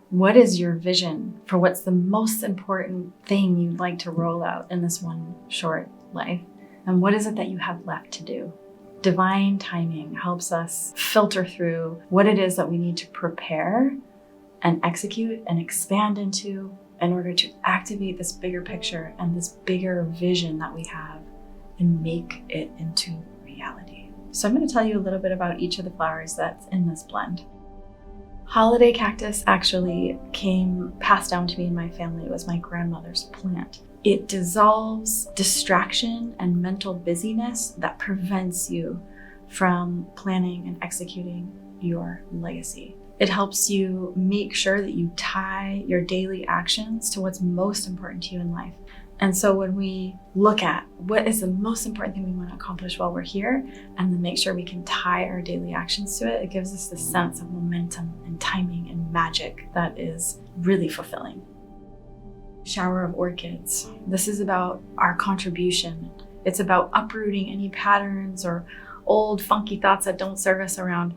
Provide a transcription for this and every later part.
What is your vision for what's the most important thing you'd like to roll out in this one short life? And what is it that you have left to do? Divine timing helps us filter through what it is that we need to prepare and execute and expand into in order to activate this bigger picture and this bigger vision that we have and make it into reality. So I'm going to tell you a little bit about each of the flowers that's in this blend. Holiday cactus actually passed down to me in my family. It was my grandmother's plant. It dissolves distraction and mental busyness that prevents you from planning and executing your legacy. It helps you make sure that you tie your daily actions to what's most important to you in life. And so when we look at what is the most important thing we want to accomplish while we're here, and then make sure we can tie our daily actions to it, it gives us this sense of momentum and timing and magic that is really fulfilling. Shower of orchids. This is about our contribution. It's about uprooting any patterns or old funky thoughts that don't serve us around.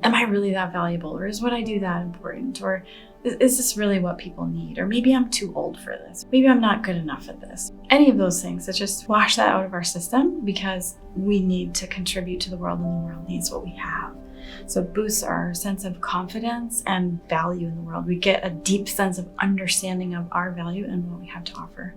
Am I really that valuable? Or is what I do that important? Or is this really what people need? Or maybe I'm too old for this. Maybe I'm not good enough at this. Any of those things, let's just wash that out of our system, because we need to contribute to the world and the world needs what we have. So it boosts our sense of confidence and value in the world. We get a deep sense of understanding of our value and what we have to offer.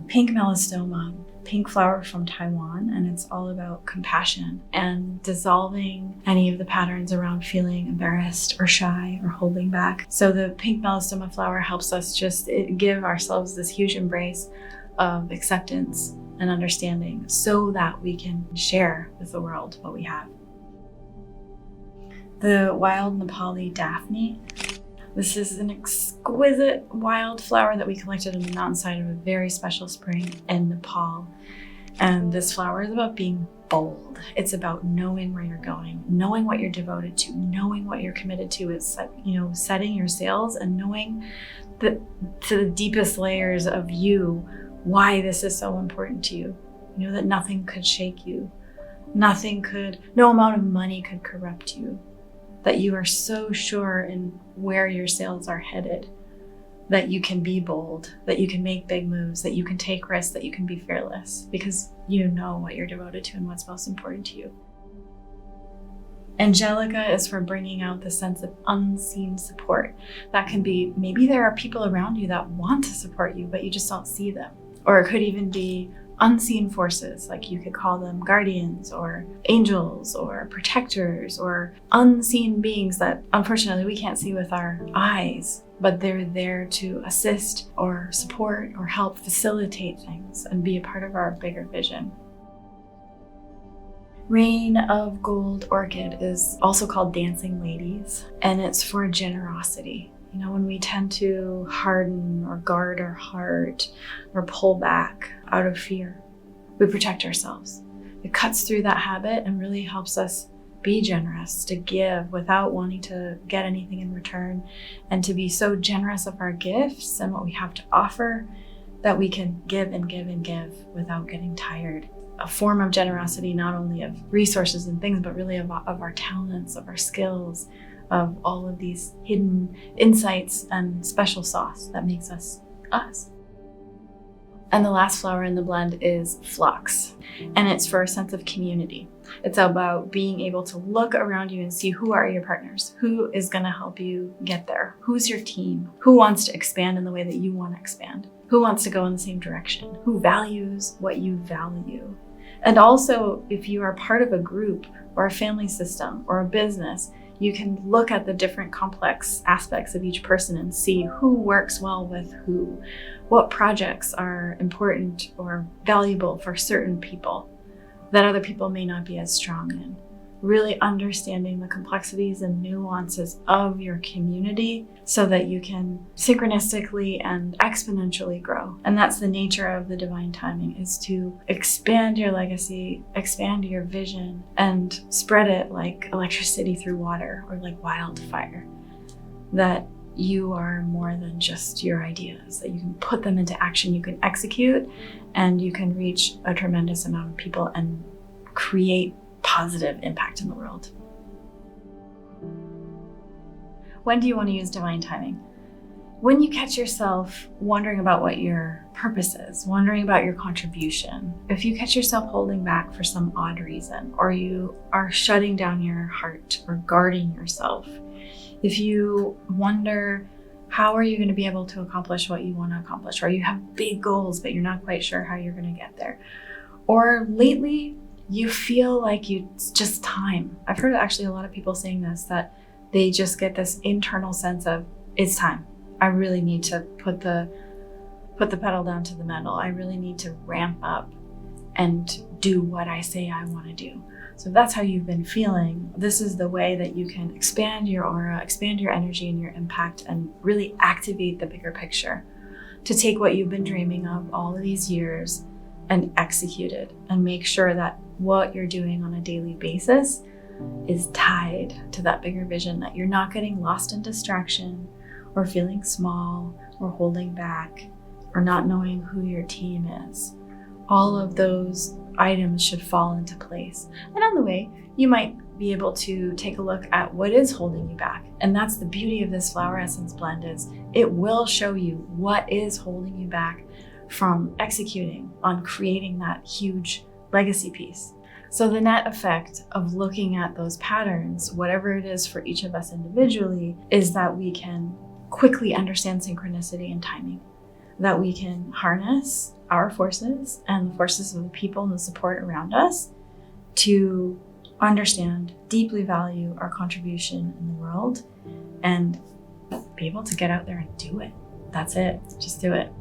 Pink melostoma, pink flower from Taiwan, and it's all about compassion and dissolving any of the patterns around feeling embarrassed or shy or holding back. So the pink melostoma flower helps us just give ourselves this huge embrace of acceptance and understanding so that we can share with the world what we have. The wild Nepali daphne. This is an exquisite wild flower that we collected on the mountainside of a very special spring in Nepal. And this flower is about being bold. It's about knowing where you're going, knowing what you're devoted to, knowing what you're committed to. It's like, setting your sails and knowing that to the deepest layers of you, why this is so important to you. That nothing could shake you. No amount of money could corrupt you. That you are so sure in where your sails are headed, that you can be bold, that you can make big moves, that you can take risks, that you can be fearless, because you know what you're devoted to and what's most important to you. Angelica is for bringing out the sense of unseen support. That can be, maybe there are people around you that want to support you, but you just don't see them. Or it could even be unseen forces, like you could call them guardians or angels or protectors or unseen beings that unfortunately we can't see with our eyes, but they're there to assist or support or help facilitate things and be a part of our bigger vision. Rain of gold orchid is also called dancing ladies, and it's for generosity. When we tend to harden or guard our heart or pull back out of fear, we protect ourselves. It cuts through that habit and really helps us be generous, to give without wanting to get anything in return, and to be so generous of our gifts and what we have to offer that we can give and give and give without getting tired. A form of generosity, not only of resources and things, but really of our talents, of our skills, of all of these hidden insights and special sauce that makes us us. And the last flower in the blend is Phlox, and it's for a sense of community. It's about being able to look around you and see who are your partners, who is going to help you get there, who's your team, who wants to expand in the way that you want to expand, who wants to go in the same direction, who values what you value. And also, if you are part of a group or a family system or a business, you can look at the different complex aspects of each person and see who works well with who, what projects are important or valuable for certain people that other people may not be as strong in. Really understanding the complexities and nuances of your community so that you can synchronistically and exponentially grow. And that's the nature of the divine timing, is to expand your legacy, expand your vision, and spread it like electricity through water or like wildfire. That you are more than just your ideas, that you can put them into action, you can execute, and you can reach a tremendous amount of people and create positive impact in the world. When do you want to use divine timing? When you catch yourself wondering about what your purpose is, wondering about your contribution, if you catch yourself holding back for some odd reason, or you are shutting down your heart or guarding yourself, if you wonder, how are you going to be able to accomplish what you want to accomplish? Or you have big goals, but you're not quite sure how you're going to get there. Or lately, you feel like it's just time. I've heard actually a lot of people saying this, that they just get this internal sense of, it's time. I really need to put the pedal down to the metal. I really need to ramp up and do what I say I want to do. So if that's how you've been feeling, this is the way that you can expand your aura, expand your energy and your impact, and really activate the bigger picture to take what you've been dreaming of all of these years and execute it, and make sure that what you're doing on a daily basis is tied to that bigger vision, that you're not getting lost in distraction or feeling small or holding back or not knowing who your team is. All of those items should fall into place. And on the way, you might be able to take a look at what is holding you back. And that's the beauty of this flower essence blend, is it will show you what is holding you back from executing on creating that huge legacy piece. So the net effect of looking at those patterns, whatever it is for each of us individually, is that we can quickly understand synchronicity and timing, that we can harness our forces and the forces of the people and the support around us to understand, deeply value our contribution in the world, and be able to get out there and do it. That's it. Just do it.